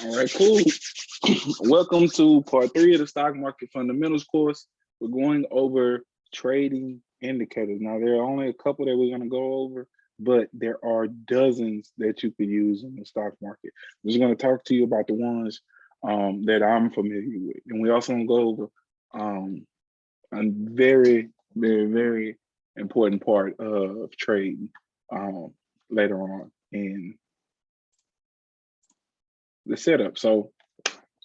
All right, cool. Welcome to part 3 of the stock market fundamentals course. We're going over trading indicators. Now, there are only a couple that we're going to go over, but there are dozens that you could use in the stock market. I'm just going to talk to you about the ones that I'm familiar with. And we also going to go over a very, very, very important part of trading later on in the setup. So,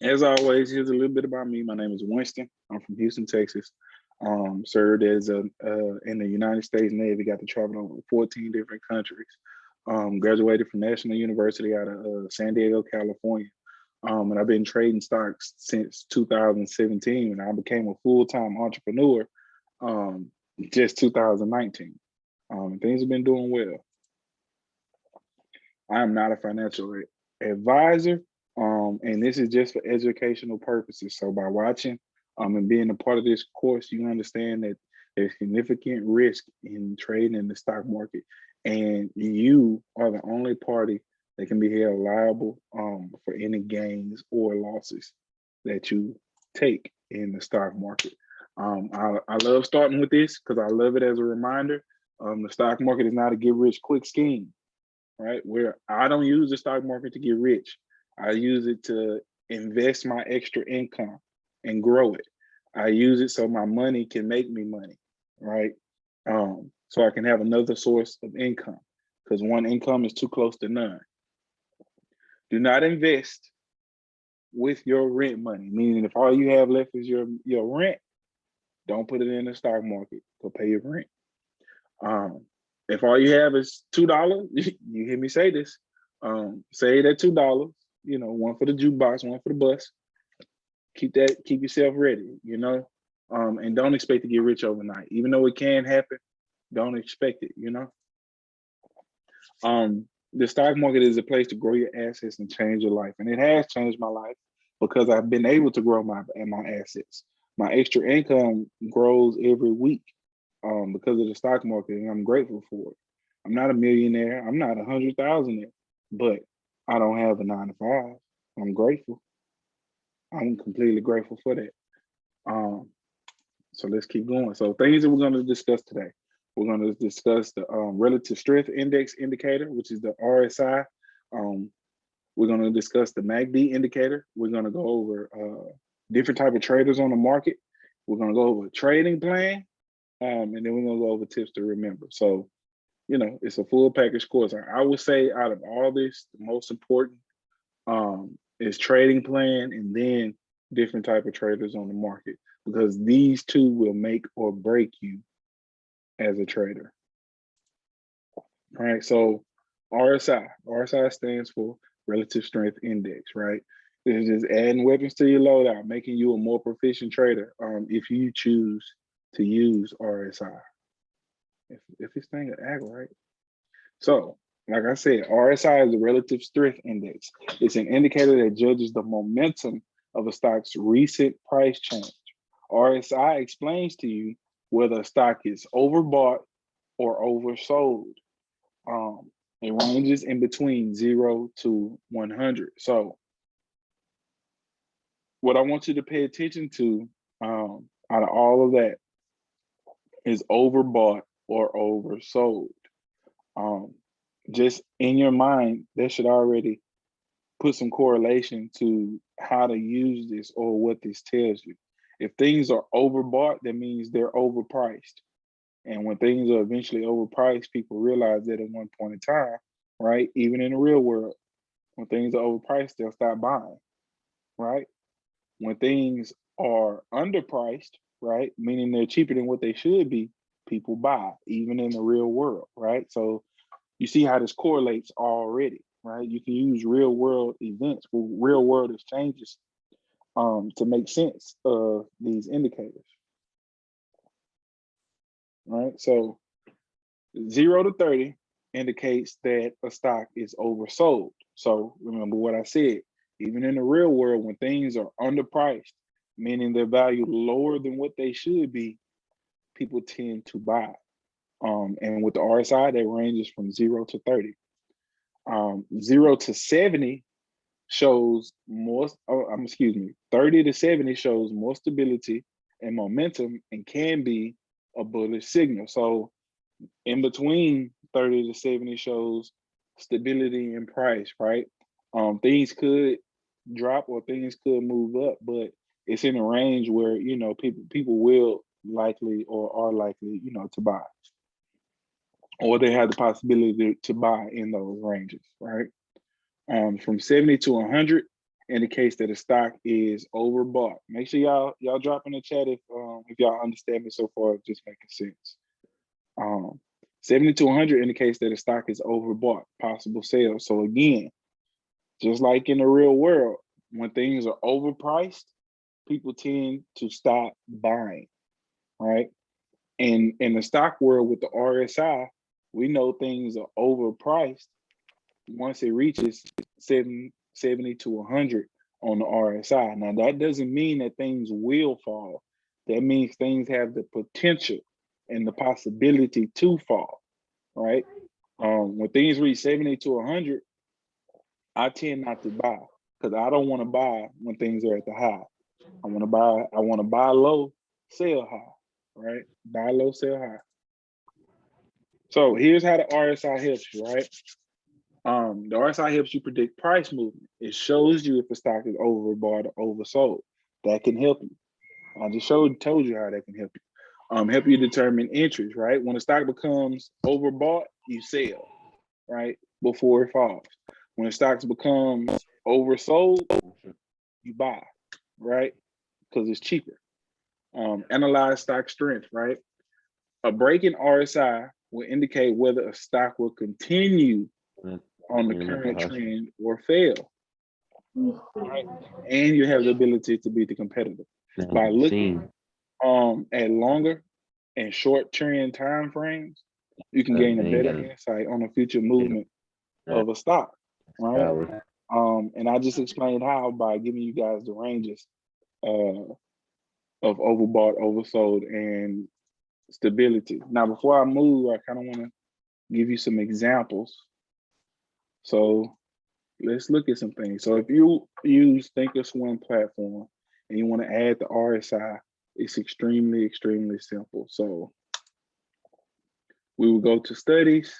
as always, here's a little bit about me. My name is Winston. I'm from Houston, Texas. Served as in the United States Navy. Got to travel over 14 different countries. Graduated from National University out of San Diego, California. And I've been trading stocks since 2017, and I became a full-time entrepreneur just 2019. Things have been doing well. I am not a financial advisor. And this is just for educational purposes. So by watching and being a part of this course, you understand that there's significant risk in trading in the stock market, and you are the only party that can be held liable for any gains or losses that you take in the stock market. I love starting with this because I love it as a reminder. The stock market is not a get rich quick scheme, right? Where I don't use the stock market to get rich. I use it to invest my extra income and grow it. I use it so my money can make me money, right? So I can have another source of income, because one income is too close to none. Do not invest with your rent money, meaning if all you have left is your rent, don't put it in the stock market. Go pay your rent. If all you have is $2, you hear me say this, say that $2, one for the jukebox, one for the bus. Keep yourself ready, and don't expect to get rich overnight. Even though it can happen, don't expect it, The stock market is a place to grow your assets and change your life. And it has changed my life because I've been able to grow my assets. My extra income grows every week because of the stock market, and I'm grateful for it. I'm not a millionaire. I'm not 100,000, but I don't have a 9-to-5. I'm grateful. I'm completely grateful for that. So let's keep going. So things that we're going to discuss today. We're going to discuss the relative strength index indicator, which is the RSI. We're going to discuss the MACD indicator. We're going to go over different type of traders on the market. We're going to go over a trading plan, and then we're going to go over tips to remember. So, it's a full package course. I would say out of all this, the most important is trading plan, and then different type of traders on the market, because these two will make or break you as a trader. All right, so RSI stands for relative strength index, right? It's just adding weapons to your loadout, making you a more proficient trader if you choose to use RSI. If this thing will act right. So, like I said, RSI is a relative strength index. It's an indicator that judges the momentum of a stock's recent price change. RSI explains to you whether a stock is overbought or oversold. It ranges in between 0 to 100. So what I want you to pay attention to out of all of that is overbought or oversold. Just in your mind, that should already put some correlation to how to use this or what this tells you. If things are overbought, that means they're overpriced. And when things are eventually overpriced, people realize that at one point in time, right? Even in the real world, when things are overpriced, they'll stop buying, right? When things are underpriced, right? Meaning they're cheaper than what they should be, people buy, even in the real world, right? So you see how this correlates already, right? You can use real world events, real world exchanges to make sense of these indicators, right? So 0 to 30 indicates that a stock is oversold. So remember what I said, even in the real world, when things are underpriced, meaning they're valued lower than what they should be, people tend to buy. And with the RSI, that ranges from 0 to 30. 0 to 70 shows more, excuse me, 30 to 70 shows more stability and momentum and can be a bullish signal. So in between 30 to 70 shows stability in price, right? Things could drop or things could move up, but it's in a range where, you know, people will likely or are likely, you know, to buy, or they have the possibility to buy in those ranges, right? From 70 to 100 indicates that a stock is overbought. Make sure y'all drop in the chat if y'all understand me so far, just making sense. 70 to 100 indicates that a stock is overbought, possible sales. So again, just like in the real world, when things are overpriced, people tend to stop buying, right? And in the stock world with the RSI, we know things are overpriced once it reaches 70 to 100 on the RSI. Now, that doesn't mean that things will fall. That means things have the potential and the possibility to fall, right? When things reach 70 to 100, I tend not to buy because I don't want to buy when things are at the high. I want to buy low, sell high, right? Buy low, sell high. So here's how the RSI helps you, right? The RSI helps you predict price movement. It shows you if a stock is overbought or oversold. That can help you. I just told you how that can help you. Help you determine interest, right? When a stock becomes overbought, you sell, right? Before it falls. When a stock becomes oversold, you buy, right? Because it's cheaper. Analyze stock strength, right? A break in RSI will indicate whether a stock will continue on the current trend or fail, right? And you have the ability to beat the competitor. By looking at longer and short trend time frames, you can gain a better insight on the future movement of a stock, right? And I just explained how by giving you guys the ranges of overbought, oversold, and stability. Now, before I move, I kind of want to give you some examples. So let's look at some things. So if you use Thinkorswim platform and you want to add the RSI, it's extremely, extremely simple. So we will go to studies,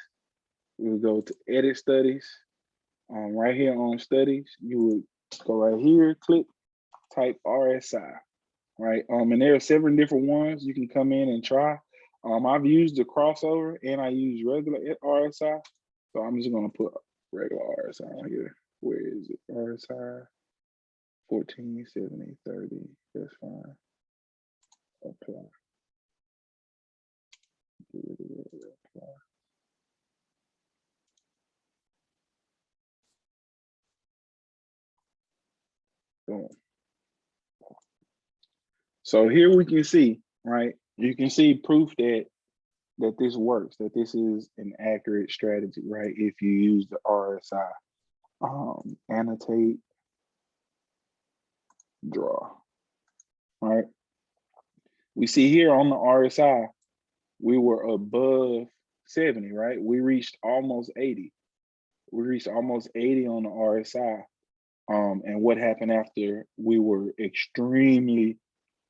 we will go to edit studies. Right here on studies, you would go right here, click, type RSI, right? And there are several different ones you can come in and try. I've used the crossover and I use regular RSI. So I'm just gonna put regular RSI here. Where is it? RSI 14, 70, 30. That's fine. Apply. Apply. Boom. So here we can see, right? You can see proof that this works, that this is an accurate strategy, right? If you use the RSI. Annotate, draw, right? We see here on the RSI, we were above 70, right? We reached almost 80. We reached almost 80 on the RSI. And what happened after we were extremely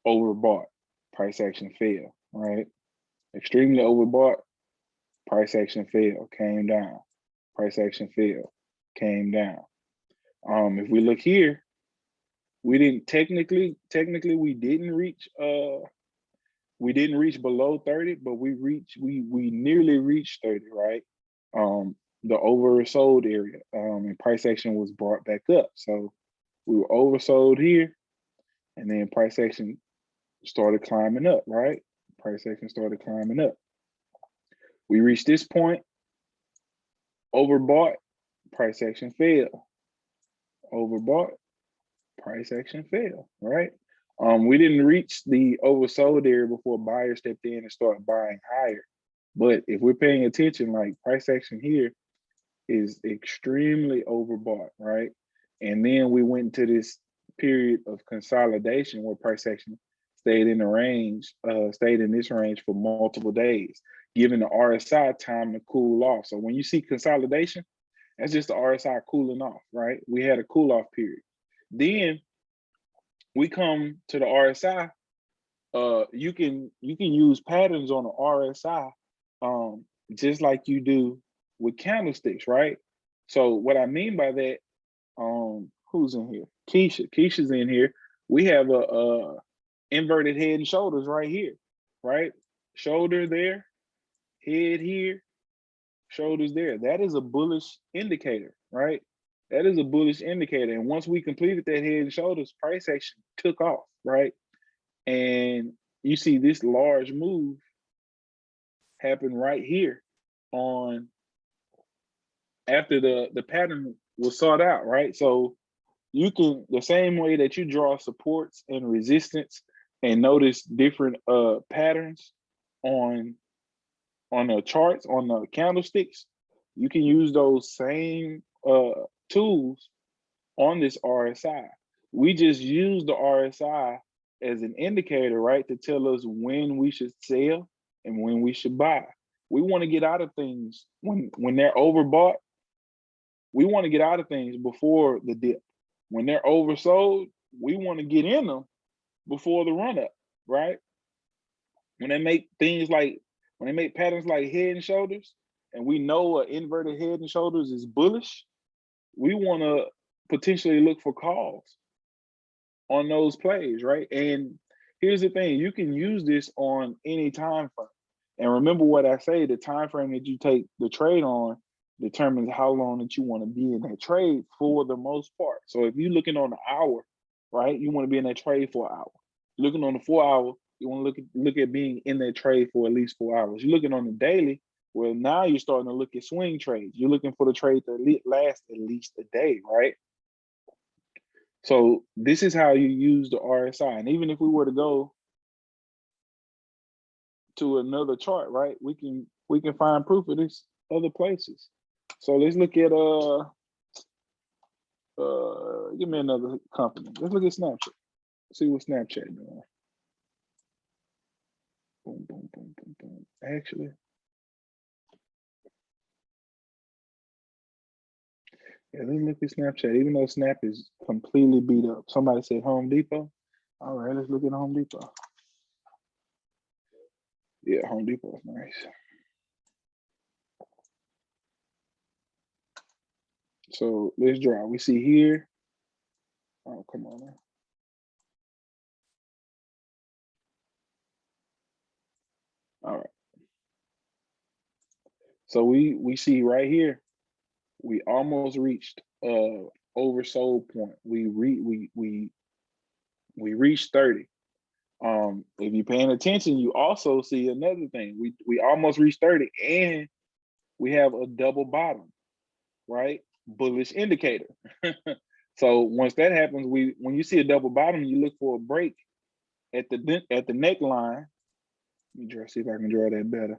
overbought? Price action fell, right? Extremely overbought, price action fell, came down. Price action fell, came down. If we look here, we didn't technically we didn't reach below 30, but we nearly reached 30, right? The oversold area, and price action was brought back up. So we were oversold here, and then price action started climbing up, right? Price action started climbing up. We reached this point, overbought, price action fell. Overbought, price action fell, right? We didn't reach the oversold area before buyers stepped in and started buying higher. But if we're paying attention, like price action here is extremely overbought, right? And then we went to this period of consolidation where price action stayed in the range, stayed in this range for multiple days, giving the RSI time to cool off. So when you see consolidation That's just the RSI cooling off, right? We had a cool off period. Then we come to the RSI. You can use patterns on the RSI, just like you do with candlesticks, right? So what I mean by that, who's in here? Keisha's in here. We have a inverted head and shoulders right here, right? Shoulder there, head here, shoulders there. That is a bullish indicator, right? That is a bullish indicator. And once we completed that head and shoulders, price action took off, right? And you see this large move happen right here on after the pattern was sought out, right? So you can, the same way that you draw supports and resistance and notice different patterns on the charts, on the candlesticks, you can use those same tools on this RSI. We just use the RSI as an indicator, right, to tell us when we should sell and when we should buy. We want to get out of things when they're overbought. We want to get out of things before the dip. When they're oversold, we want to get in them before the run up, right? When they make patterns like head and shoulders, and we know an inverted head and shoulders is bullish, we want to potentially look for calls on those plays, right? And here's the thing, you can use this on any time frame. And remember what I say, the time frame that you take the trade on determines how long that you want to be in that trade for the most part. So if you're looking on the hour, right, you want to be in that trade for an hour. Looking on the 4 hour, you want to look at being in that trade for at least 4 hours. You're looking on the daily, well, now you're starting to look at swing trades. You're looking for the trade to last at least a day, right? So this is how you use the RSI. And even if we were to go to another chart, right, we can find proof of this other places. So let's look at give me another company. Let's look at Snapchat. See what Snapchat doing. Boom, boom, boom, boom, boom. Actually, yeah, let's look at Snapchat. Even though Snap is completely beat up. Somebody said Home Depot. All right, let's look at Home Depot. Yeah, Home Depot is nice. So let's draw. We see here. Oh, come on now. All right. So we see right here, we almost reached oversold point. We reached 30. If you're paying attention, you also see another thing. We almost reached 30 and we have a double bottom, right? Bullish indicator. So once that happens, when you see a double bottom, you look for a break at the neckline. Let me see if I can draw that better.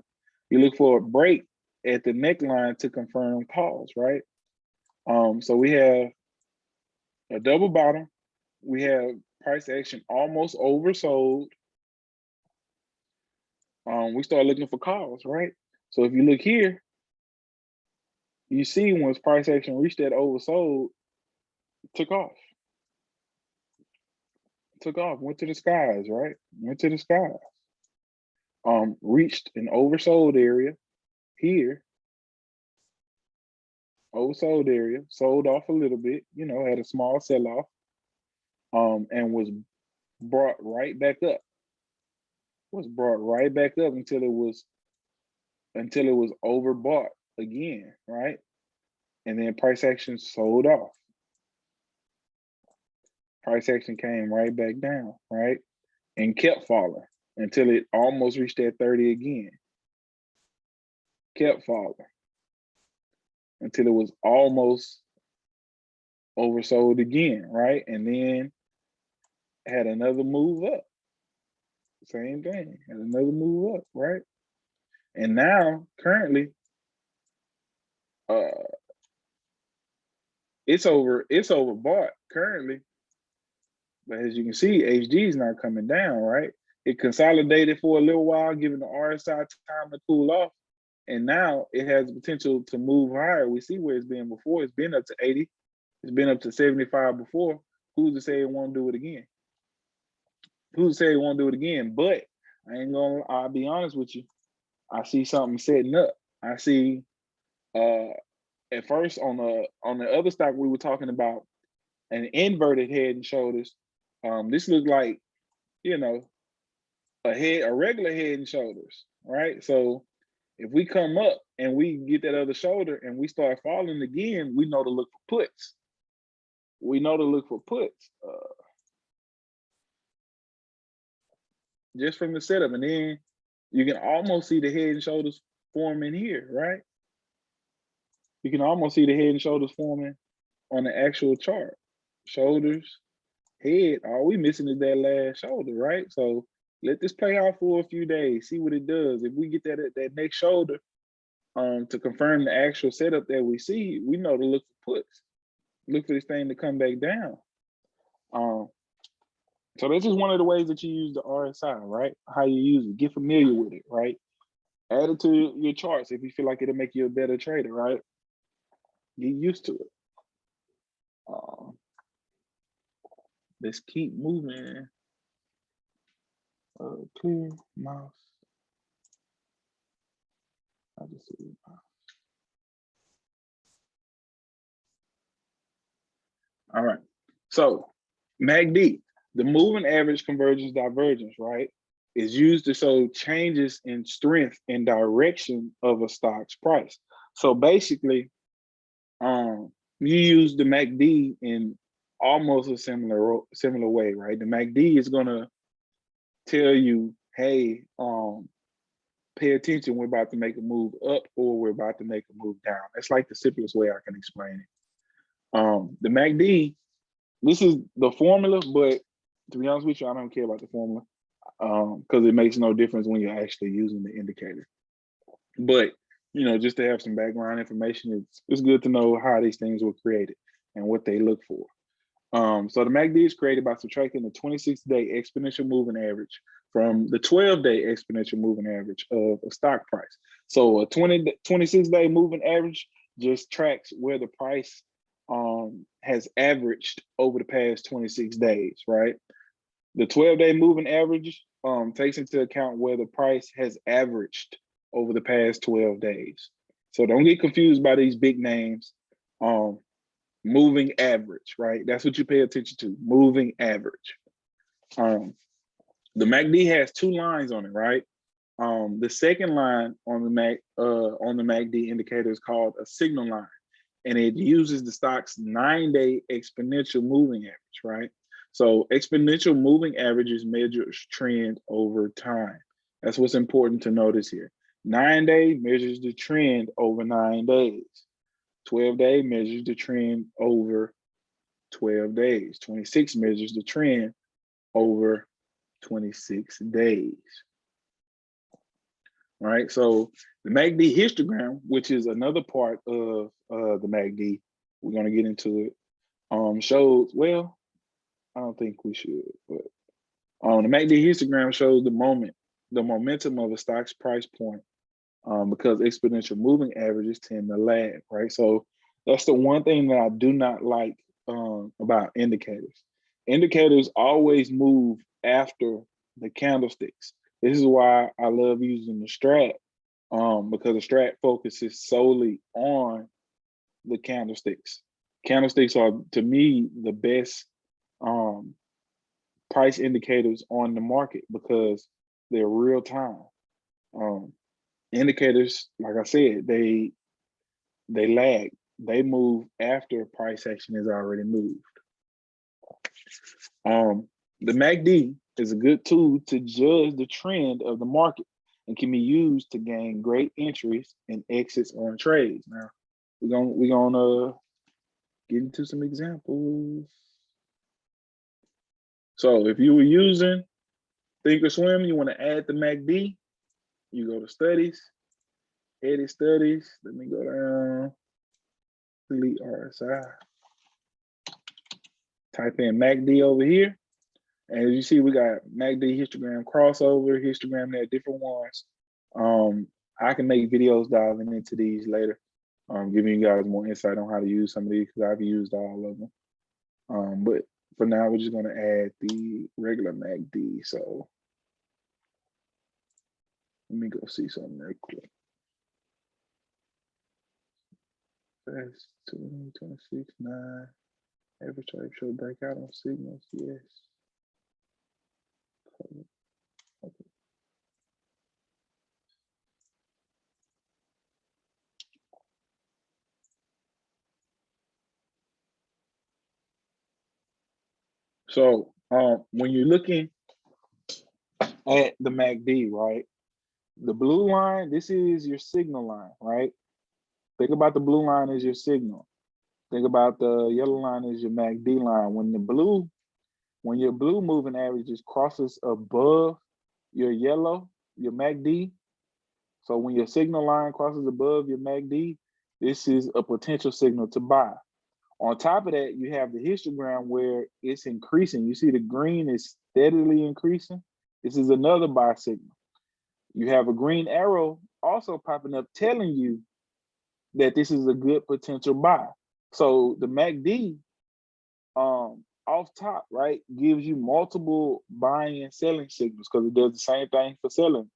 You look for a break at the neckline to confirm calls, right? So we have a double bottom. We have price action almost oversold. We start looking for calls, right? So if you look here, you see once price action reached that oversold, took off. Took off, went to the skies, right? Went to the skies. Reached an oversold area here. Oversold area, sold off a little bit, you know, had a small sell-off, and was brought right back up. Was brought right back up until it was overbought again, right? And then price action sold off. Price action came right back down, right? And kept falling until it almost reached that 30 again. Kept falling until it was almost oversold again, right? And then had another move up. Same thing, had another move up, right? And now, currently, it's overbought currently. But as you can see, HG is not coming down, right? It consolidated for a little while, giving the RSI time to cool off. and now it has the potential to move higher. We see where it's been before. It's been up to 80. It's been up to 75 before. Who's to say it won't do it again? Who's to say it won't do it again? But I'll be honest with you. I see something setting up. I see at first on the other stock we were talking about an inverted head and shoulders. This looked like, you know, a regular head and shoulders, right? So if we come up and we get that other shoulder and we start falling again, we know to look for puts. We know to look for puts just from the setup. And then you can almost see the head and shoulders forming here, right? You can almost see the head and shoulders forming on the actual chart. Shoulders, head, all we missing is that last shoulder, right? So let this play out for a few days, see what it does. If we get that next shoulder to confirm the actual setup that we see, we know to look for puts. Look for this thing to come back down. So that's just one of the ways that you use the RSI, right? How you use it, get familiar with it, right? Add it to your charts if you feel like it'll make you a better trader, right? Get used to it. Let's keep moving. Clear mouse. I just see it. All right. So MACD, the moving average convergence divergence, right, is used to show changes in strength and direction of a stock's price. So basically, you use the MACD in almost a similar way, right? The MACD is gonna tell you, hey, pay attention, we're about to make a move up or we're about to make a move down. That's like the simplest way I can explain it. The MACD, this is the formula, but to be honest with you, I don't care about the formula because it makes no difference when you're actually using the indicator. But, you know, just to have some background information, it's good to know how these things were created and what they look for. So the MACD is created by subtracting the 26-day exponential moving average from the 12-day exponential moving average of a stock price. So a 26-day moving average just tracks where the price has averaged over the past 26 days, right? The 12-day moving average takes into account where the price has averaged over the past 12 days. So don't get confused by these big names. Moving average, right? That's what you pay attention to, moving average. The MACD has two lines on it, right? The second line on the MACD indicator is called a signal line, and it uses the stock's 9-day exponential moving average, right? So exponential moving averages measures trend over time. That's what's important to notice here. 9-day measures the trend over 9 days. 12-day measures the trend over 12 days. 26 measures the trend over 26 days. All right, so the MACD histogram, which is another part of the MACD, we're gonna get into it, shows, well, I don't think we should, but the MACD histogram shows the momentum of a stock's price point because exponential moving averages tend to lag, right? So that's the one thing that I do not like about indicators. Indicators always move after the candlesticks. This is why I love using the strat because the strat focuses solely on the candlesticks. Candlesticks are, to me, the best price indicators on the market because they're real time. Indicators, like I said, they lag. They move after price action is already moved. The MACD is a good tool to judge the trend of the market and can be used to gain great entries and exits on trades. Now, we're gonna get into some examples. So if you were using Thinkorswim, you want to add the MACD, you go to studies, edit studies. Let me go down, delete RSI. Type in MACD over here. And as you see, we got MACD histogram crossover, histogram, there are different ones. I can make videos diving into these later, giving you guys more insight on how to use some of these because I've used all of them. But for now, we're just going to add the regular MACD. So let me go see something real quick. That's 26, 9. Average type show breakout on signals. Yes. Okay. So when you're looking at the MACD, right? The blue line, this is your signal line, right? Think about the blue line as your signal. Think about the yellow line as your MACD line. When your blue moving average just crosses above your yellow, your MACD, so when your signal line crosses above your MACD, this is a potential signal to buy. On top of that, you have the histogram where it's increasing. You see the green is steadily increasing. This is another buy signal. You have a green arrow also popping up telling you that this is a good potential buy. So the MACD off top, right, gives you multiple buying and selling signals because it does the same thing for selling.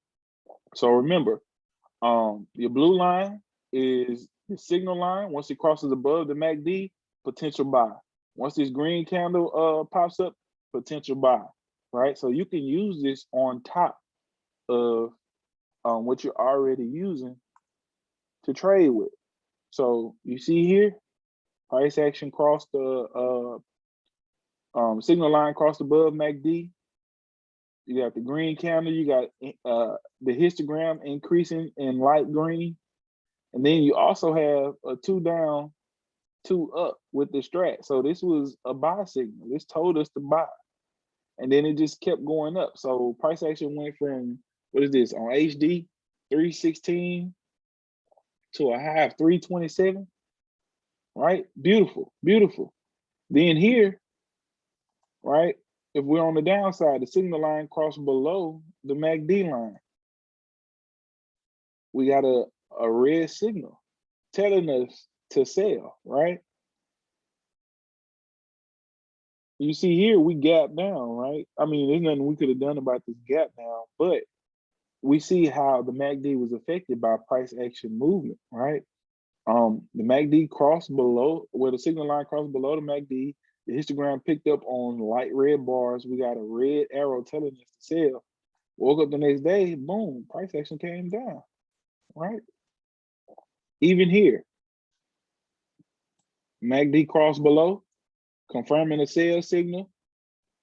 So remember, your blue line is the signal line. Once it crosses above the MACD, potential buy. Once this green candle pops up, potential buy, right? So you can use this on top of what you're already using to trade with. So you see here, price action crossed the signal line crossed above MACD. You got the green candle, you got the histogram increasing in light green. And then you also have a 2 down, 2 up with the strat. So this was a buy signal. This told us to buy. And then it just kept going up. So price action went from, what is this, on HD, 316 to a high of 327, right? Beautiful, beautiful. Then here, right, if we're on the downside, the signal line crossed below the MACD line. We got a red signal telling us to sell, right? You see here, we gap down, right? I mean, there's nothing we could have done about this gap down, but we see how the MACD was affected by price action movement, right? The MACD crossed below, where the signal line crossed below the MACD, the histogram picked up on light red bars. We got a red arrow telling us to sell. Woke up the next day, boom, price action came down, right? Even here, MACD crossed below, confirming the sell signal.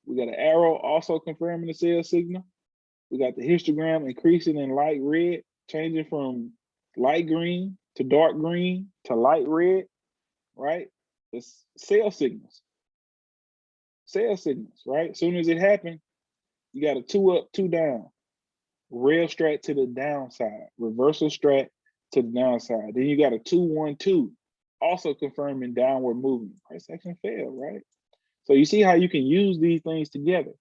We got an arrow also confirming the sell signal. We got the histogram increasing in light red, changing from light green to dark green to light red, right? It's sell signals. Sell signals, right? As soon as it happened, you got a 2 up, 2 down. Rail strat to the downside, reversal strat to the downside. Then you got a 2-1-2, also confirming downward movement. Price action failed, right? So you see how you can use these things together.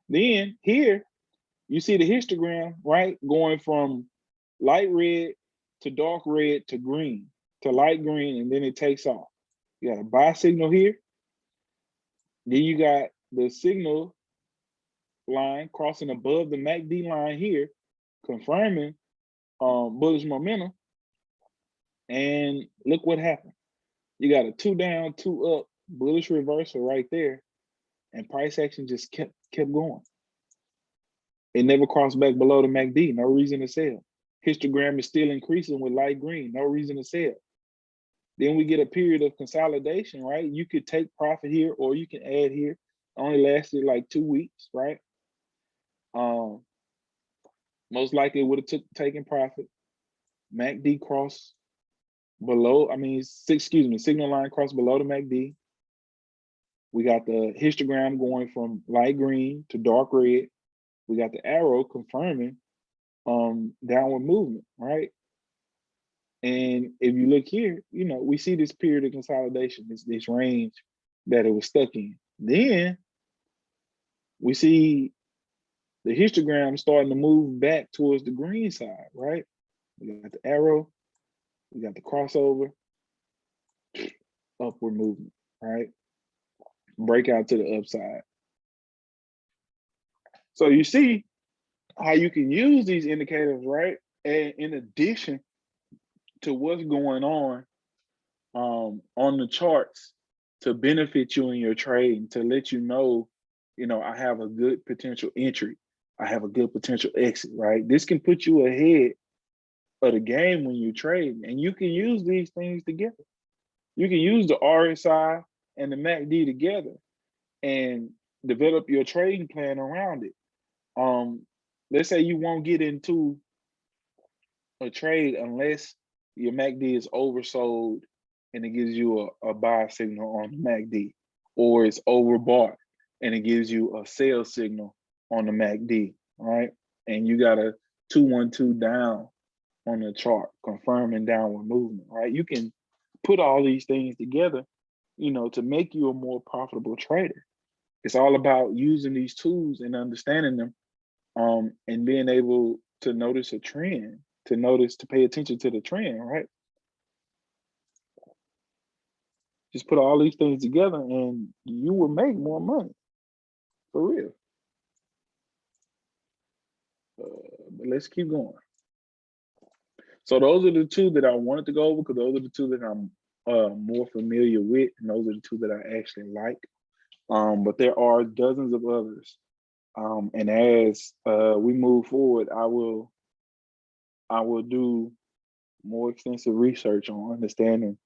Then here, you see the histogram, right? Going from light red to dark red to green to light green, and then it takes off. You got a buy signal here. Then you got the signal line crossing above the MACD line here, confirming bullish momentum. And look what happened. You got a 2 down, 2 up bullish reversal right there, and price action just kept going. It never crossed back below the MACD. No reason to sell. Histogram is still increasing with light green. No reason to sell. Then we get a period of consolidation, right? You could take profit here or you can add here. Only lasted like 2 weeks, right? Most likely would have taken profit. MACD cross below, signal line cross below the MACD. We got the histogram going from light green to dark red. We got the arrow confirming downward movement, right? And if you look here, we see this period of consolidation, this range that it was stuck in. Then we see the histogram starting to move back towards the green side, right? We got the arrow, we got the crossover, upward movement, right? Breakout to the upside. So you see how you can use these indicators, right? And in addition to what's going on the charts to benefit you in your trade, to let you know, I have a good potential entry. I have a good potential exit, right? This can put you ahead of the game when you trade, and you can use these things together. You can use the RSI and the MACD together and develop your trading plan around it. Let's say you won't get into a trade unless your MACD is oversold and it gives you a buy signal on the MACD, or it's overbought and it gives you a sell signal on the MACD, right? And you got a 212 down on the chart, confirming downward movement, right? You can put all these things together, to make you a more profitable trader. It's all about using these tools and understanding them, and being able to notice a trend, to pay attention to the trend, right? Just put all these things together and you will make more money, for real. But let's keep going. So those are the two that I wanted to go over, because those are the two that I'm more familiar with, and those are the two that I actually like. But there are dozens of others. And as we move forward, I will do more extensive research on understanding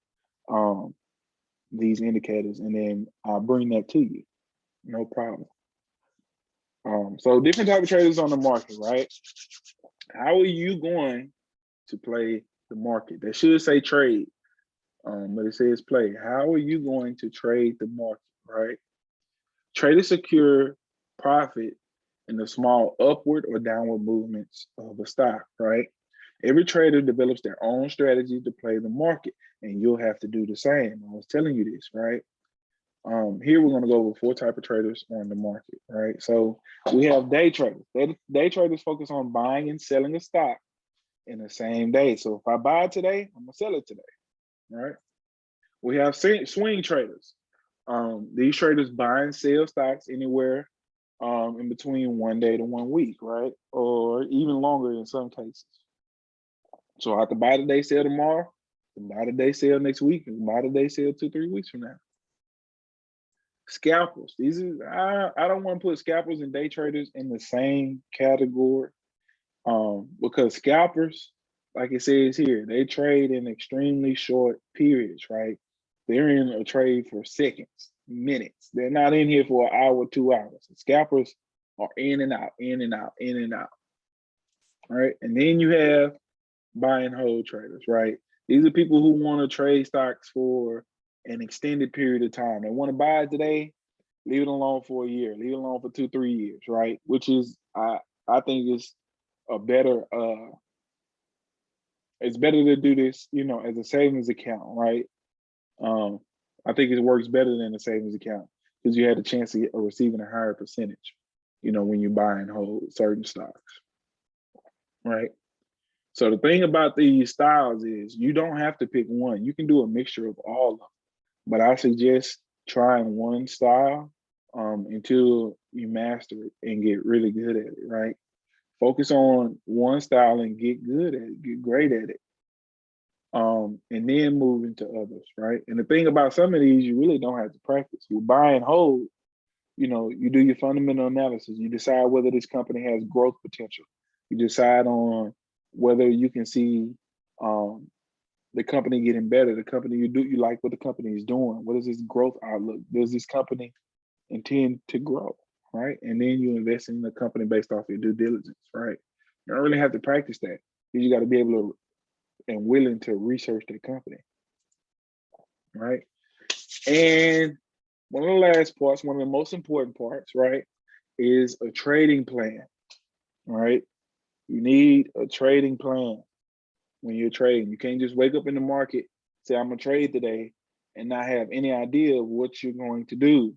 these indicators, and then I'll bring that to you. No problem. So different type of traders on the market, right? How are you going to play the market? That should say trade, but it says play. How are you going to trade the market, right? Trade to secure profit in the small upward or downward movements of a stock, right? Every trader develops their own strategy to play the market, and you'll have to do the same. I was telling you this, right? Here we're going to go over 4 types of traders on the market, right? So we have day traders. Day traders focus on buying and selling a stock in the same day. So if I buy it today, I'm going to sell it today, right? We have swing traders. These traders buy and sell stocks anywhere in between 1 day to 1 week, right? Or even longer in some cases. So I can buy today, sell tomorrow, buy today, sell next week, and buy today, sell 2-3 weeks from now. Scalpers. These are I don't want to put scalpers and day traders in the same category, because scalpers, like it says here, they trade in extremely short periods, right? They're in a trade for seconds, minutes. They're not in here for an hour, 2 hours. Scalpers are in and out, in and out, in and out. All right. And then you have buy and hold traders, right? These are people who want to trade stocks for an extended period of time. They want to buy it today, leave it alone for a year, leave it alone for 2-3 years, right? Which is, I think is a better, it's better to do this, as a savings account, right? I think it works better than a savings account, because you had a chance of receiving a higher percentage, when you buy and hold certain stocks, right? So the thing about these styles is you don't have to pick one. You can do a mixture of all of them. But I suggest trying one style until you master it and get really good at it, right? Focus on one style and get good at it, get great at it. And then move into others, right? And the thing about some of these, you really don't have to practice. With buy and hold, you do your fundamental analysis. You decide whether this company has growth potential. You decide on whether you can see the company getting better, the company you like what the company is doing. What is this growth outlook? Does this company intend to grow, right? And then you invest in the company based off your due diligence, right? You don't really have to practice that. You got to be able to and willing to research the company, right? And one of the last parts, one of the most important parts, right, is a trading plan, right? You need a trading plan when you're trading. You can't just wake up in the market, say, I'm gonna trade today, and not have any idea of what you're going to do.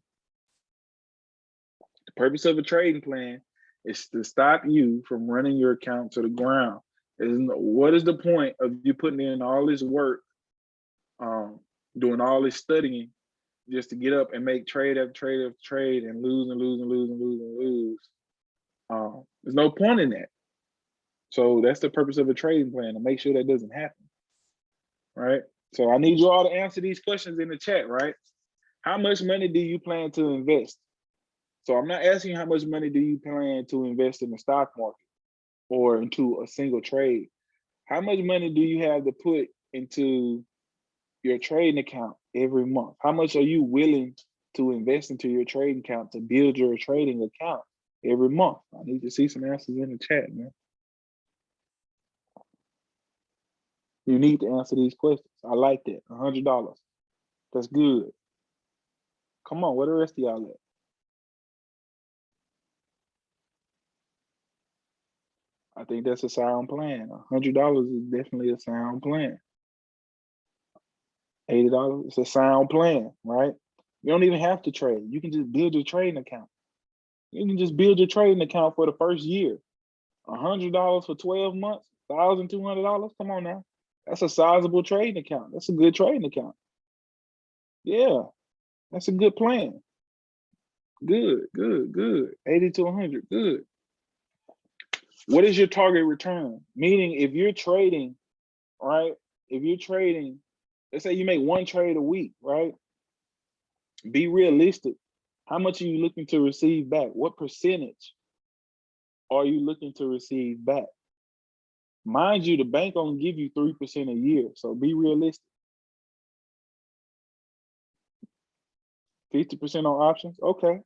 The purpose of a trading plan is to stop you from running your account to the ground. What is the point of you putting in all this work, doing all this studying just to get up and make trade after trade after trade and lose and lose and lose and lose and lose? There's no point in that. So that's the purpose of a trading plan, to make sure that doesn't happen, right? So I need you all to answer these questions in the chat, right? How much money do you plan to invest? So I'm not asking how much money do you plan to invest in the stock market or into a single trade. How much money do you have to put into your trading account every month? How much are you willing to invest into your trading account to build your trading account every month? I need to see some answers in the chat, man. You need to answer these questions. I like that. $100. That's good. Come on, where the rest of y'all at? I think that's a sound plan. $100 is definitely a sound plan. $80, it's a sound plan, right? You don't even have to trade. You can just build your trading account. You can just build your trading account for the first year. $100 for 12 months, $1,200. Come on now. That's a sizable trading account. That's a good trading account. Yeah, that's a good plan. Good, good, good. 80 to 100, good. What is your target return? Meaning if you're trading, right? If you're trading, let's say you make one trade a week, right? Be realistic. How much are you looking to receive back? What percentage are you looking to receive back? Mind you, the bank only give you 3% a year, so be realistic. 50% on options, okay.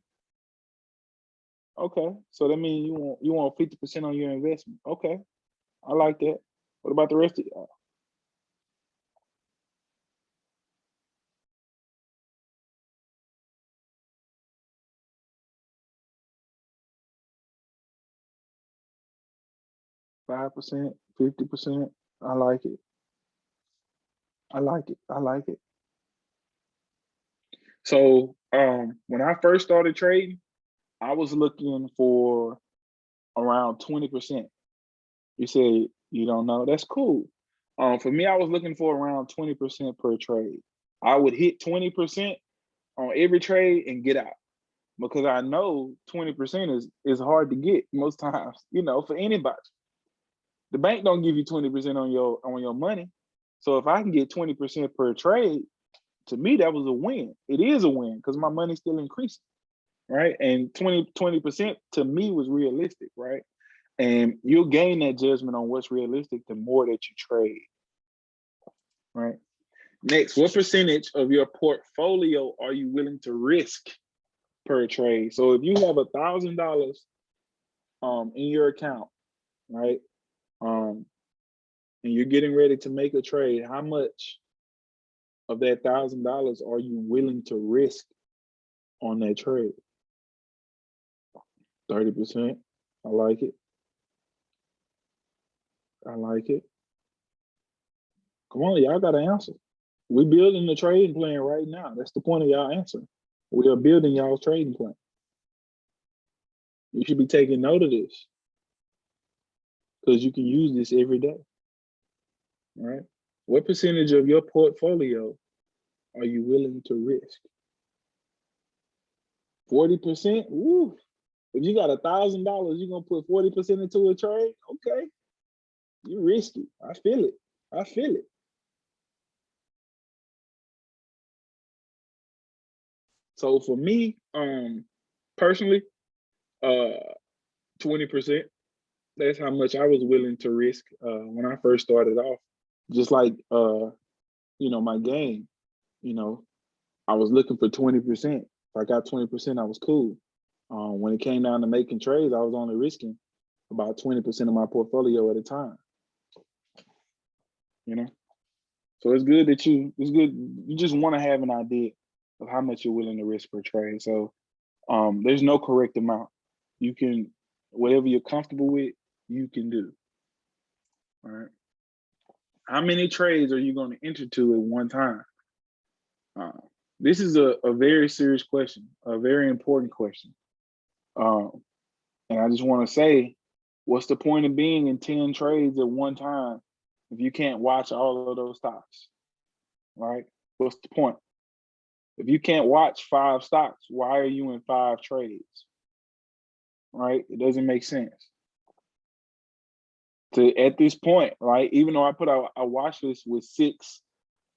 Okay, so that means you want 50% on your investment. Okay, I like that. What about the rest of y'all? 5%, 50%. I like it. I like it. I like it. So when I first started trading, I was looking for around 20%. You said you don't know. That's cool. For me, I was looking for around 20% per trade. I would hit 20% on every trade and get out, because I know 20% is hard to get most times, for anybody. The bank don't give you 20% on your money. So if I can get 20% per trade, to me, that was a win. It is a win because my money's still increasing, right? And 20% to me was realistic, right? And you'll gain that judgment on what's realistic the more that you trade, right? Next, what percentage of your portfolio are you willing to risk per trade? So if you have $1,000 in your account, right? And you're getting ready to make a trade, how much of that $1,000 are you willing to risk on that trade? 30%. I like it. I like it. Come on, y'all got to answer. We're building the trading plan right now. That's the point of y'all answering. We are building y'all's trading plan. You should be taking note of this because you can use this every day. All right. What percentage of your portfolio are you willing to risk? 40%? Woo. If you got $1,000, you're gonna put 40% into a trade? Okay. You risky. I feel it. I feel it. So for me, personally, 20%. That's how much I was willing to risk when I first started off. Just like my game, I was looking for 20%. If I got 20%, I was cool. When it came down to making trades, I was only risking about 20% of my portfolio at a time. So it's good that you just want to have an idea of how much you're willing to risk per trade. So there's no correct amount. You can, whatever you're comfortable with, you can do. All right. How many trades are you going to enter to at one time? This is a very serious question, a very important question. And I just want to say, What's the point of being in 10 trades at one time if you can't watch all of those stocks, right? What's the point? If you can't watch 5 stocks, why are you in 5 trades, right? It doesn't make sense. At this point, right? Even though I put out a watch list with 6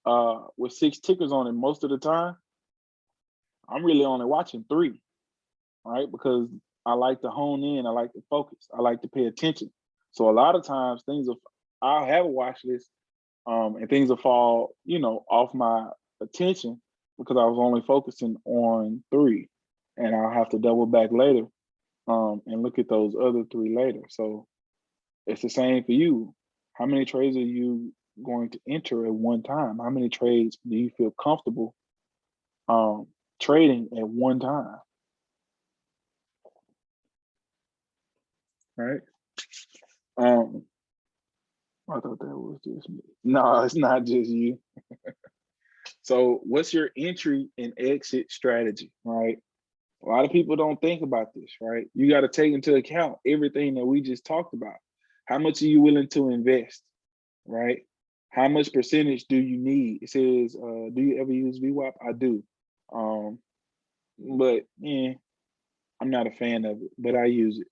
tickers on it most of the time, I'm really only watching 3, right? Because I like to hone in, I like to focus, I like to pay attention. So a lot of times I'll have a watch list, and things will fall, off my attention because I was only focusing on 3, and I'll have to double back later, and look at those other 3 later. So it's the same for you. How many trades are you going to enter at one time? How many trades do you feel comfortable trading at one time? Right? I thought that was just me. No, it's not just you. So what's your entry and exit strategy, right? A lot of people don't think about this, right? You got to take into account everything that we just talked about. How much are you willing to invest, right? How much percentage do you need? It says, do you ever use VWAP? I do. But I'm not a fan of it, but I use it.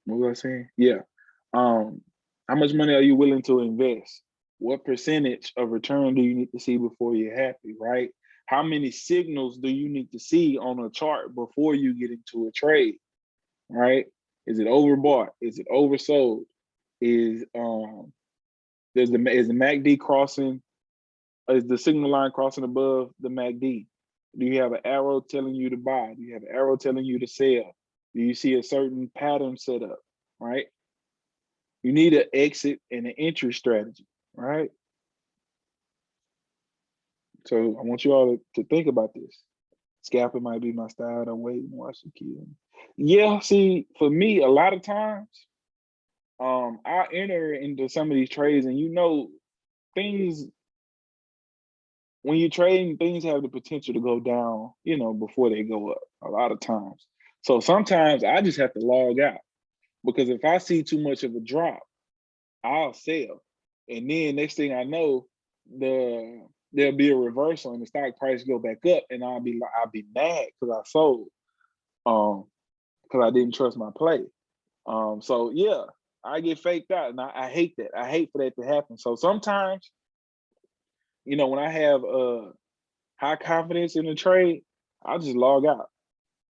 What was I saying? Yeah. How much money are you willing to invest? What percentage of return do you need to see before you're happy, right? How many signals do you need to see on a chart before you get into a trade, right? Is it overbought? Is it oversold? Is the MACD crossing? Is the signal line crossing above the MACD? Do you have an arrow telling you to buy? Do you have an arrow telling you to sell? Do you see a certain pattern set up, right? You need an exit and an entry strategy, right? So I want you all to think about this. Scalping might be my style. I'm waiting to watch the kid. Yeah, see, for me, a lot of times, I enter into some of these trades, and things when you're trading, things have the potential to go down, before they go up a lot of times. So sometimes I just have to log out because if I see too much of a drop, I'll sell. And then next thing I know, there'll be a reversal and the stock price go back up, and I'll be mad because I sold, because I didn't trust my play. So yeah, I get faked out, and I hate that. I hate for that to happen. So sometimes, when I have high confidence in the trade, I'll just log out.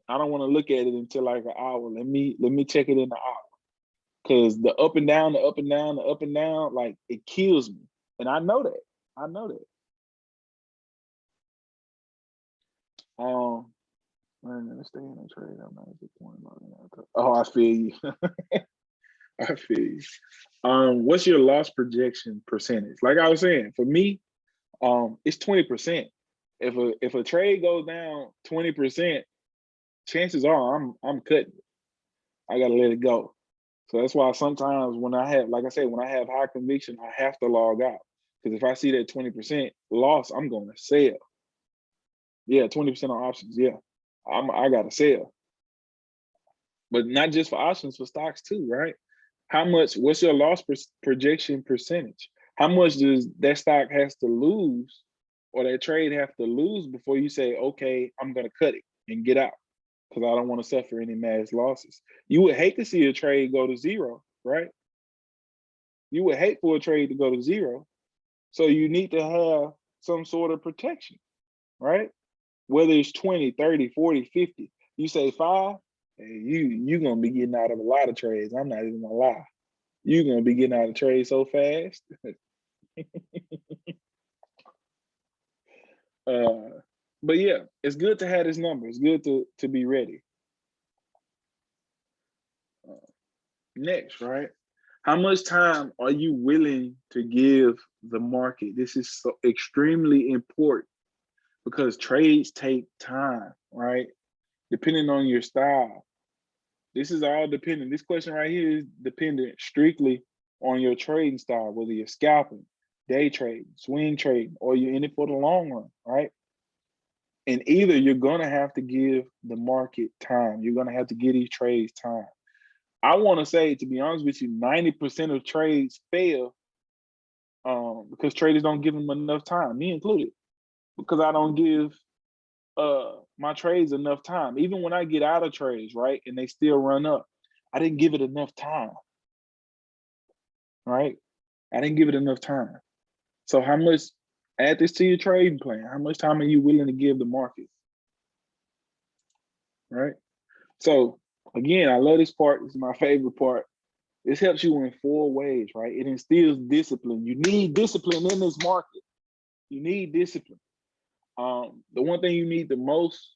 I don't want to look at it until like an hour. Let me check it in the hour. Because the up and down, the up and down, the up and down, like it kills me. And I know that. I know that. I'm gonna stay in the trade. I'm not at the point about it. Oh, I feel you. I feel you. What's your loss projection percentage? Like I was saying, for me, it's 20%. If a trade goes down 20%, chances are I'm cutting it. I gotta let it go. So that's why sometimes when I have, like I said, when I have high conviction, I have to log out. Because if I see that 20% loss, I'm going to sell. Yeah, 20% on options. Yeah, I got to sell. But not just for options, for stocks too, right? What's your loss projection percentage? How much does that stock has to lose or that trade have to lose before you say, okay, I'm going to cut it and get out because I don't want to suffer any mass losses? You would hate to see a trade go to zero, right? You would hate for a trade to go to zero. So you need to have some sort of protection, right? Whether it's 20, 30, 40, 50. You say 5, you're going to be getting out of a lot of trades. I'm not even going to lie. You're going to be getting out of trades so fast. But yeah, it's good to have this number. It's good to be ready. Next, right? How much time are you willing to give the market? This is so extremely important because trades take time, right? Depending on your style. This is all dependent. This question right here is dependent strictly on your trading style, whether you're scalping, day trading, swing trading, or you're in it for the long run, right? And either you're gonna have to give the market time. You're gonna have to give these trades time. I want to say, to be honest with you, 90% of trades fail because traders don't give them enough time, me included, because I don't give my trades enough time. Even when I get out of trades, right, and they still run up, I didn't give it enough time, right? I didn't give it enough time. So how much, add this to your trading plan, how much time are you willing to give the market, right? So again, I love this part. This is my favorite part. This helps you in 4 ways, right? It instills discipline. You need discipline in this market. You need discipline. The one thing you need the most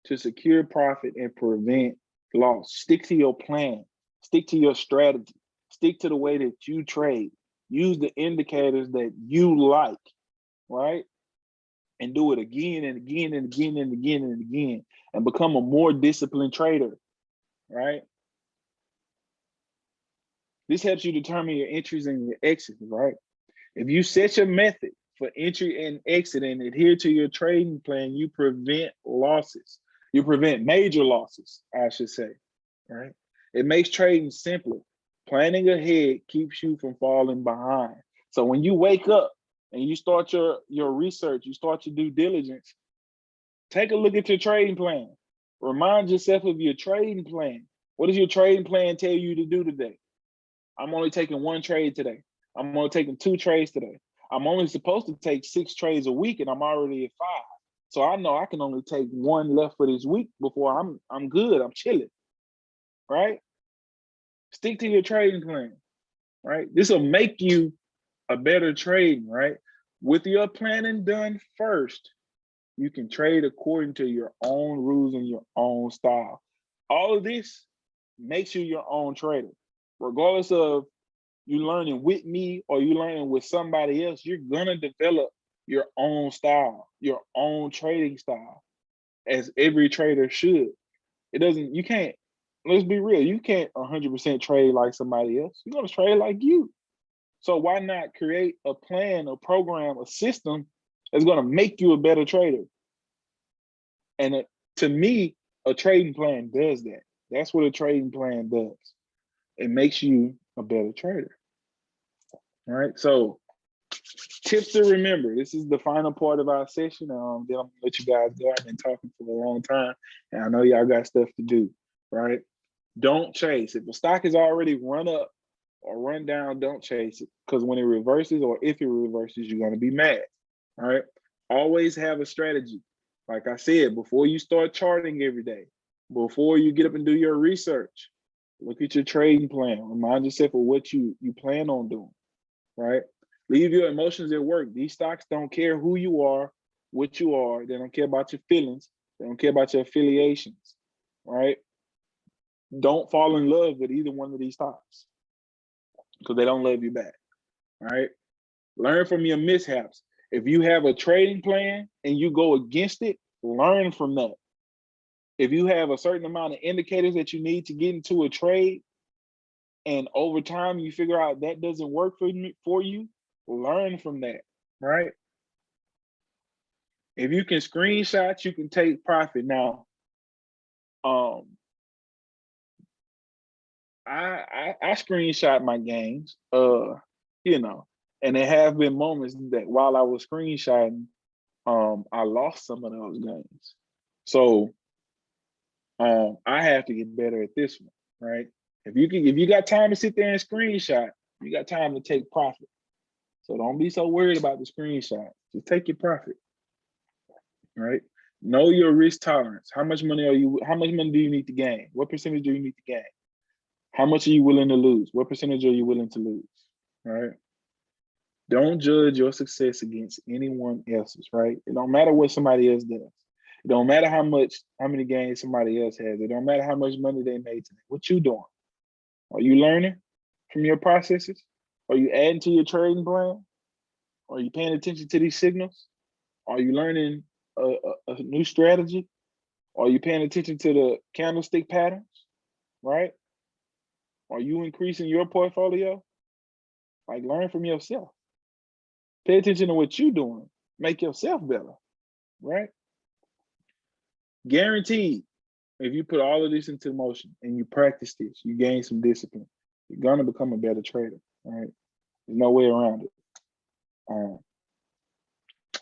to secure profit and prevent loss, stick to your plan, stick to your strategy, stick to the way that you trade, use the indicators that you like, right? And do it again and again and again and again and again, and become a more disciplined trader, right? This helps you determine your entries and your exits, right? If you set your method for entry and exit and adhere to your trading plan, you prevent losses. You prevent major losses, I should say, right? It makes trading simpler. Planning ahead keeps you from falling behind. So when you wake up and you start your research, you start your due diligence, take a look at your trading plan. Remind yourself of your trading plan. What does your trading plan tell you to do today? I'm only taking 1 trade today. I'm only taking 2 trades today. I'm only supposed to take 6 trades a week and I'm already at 5. So I know I can only take 1 left for this week before I'm good, I'm chilling, right? Stick to your trading plan, right? This will make you a better trader, right? With your planning done first, you can trade according to your own rules and your own style. All of this makes you your own trader. Regardless of you learning with me or you learning with somebody else, you're gonna develop your own style, your own trading style, as every trader should. It doesn't, you can't, let's be real, you can't 100% trade like somebody else. You're gonna trade like you. So why not create a plan, a program, a system that's gonna make you a better trader? And to me, a trading plan does that. That's what a trading plan does. It makes you a better trader. All right, so tips to remember. This is the final part of our session. Then I'm gonna let you guys go. I've been talking for a long time, and I know y'all got stuff to do, right? Don't chase. If the stock is already run up or run down, don't chase it, because when it reverses or if it reverses, you're gonna be mad, all right? Always have a strategy. Like I said, before you start charting every day, before you get up and do your research, look at your trading plan. Remind yourself of what you plan on doing, right? Leave your emotions at work. These stocks don't care who you are, what you are. They don't care about your feelings. They don't care about your affiliations, right? Don't fall in love with either one of these stocks because they don't love you back, right? Learn from your mishaps. If you have a trading plan and you go against it, learn from that. If you have a certain amount of indicators that you need to get into a trade, and over time you figure out that doesn't work for you, learn from that, right? If you can screenshot, you can take profit. Now, I screenshot my gains, you know, and there have been moments that while I was screenshotting, I lost some of those gains. So I have to get better at this one, right? If you got time to sit there and screenshot, you got time to take profit. So don't be so worried about the screenshot. Just take your profit, right? Know your risk tolerance. How much money do you need to gain? What percentage do you need to gain? How much are you willing to lose? What percentage are you willing to lose, right? Don't judge your success against anyone else's, right? It don't matter what somebody else does. It don't matter how many gains somebody else has. It don't matter how much money they made today. What you doing? Are you learning from your processes? Are you adding to your trading plan? Are you paying attention to these signals? Are you learning a new strategy? Are you paying attention to the candlestick patterns, right? Are you increasing your portfolio? Like, learn from yourself. Pay attention to what you're doing. Make yourself better, right? Guaranteed, if you put all of this into motion and you practice this, you gain some discipline, you're gonna become a better trader. All right. There's no way around it.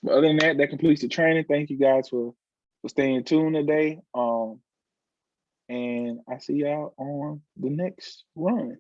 But other than that, that completes the training. Thank you guys for staying tuned today. And I see y'all on the next run.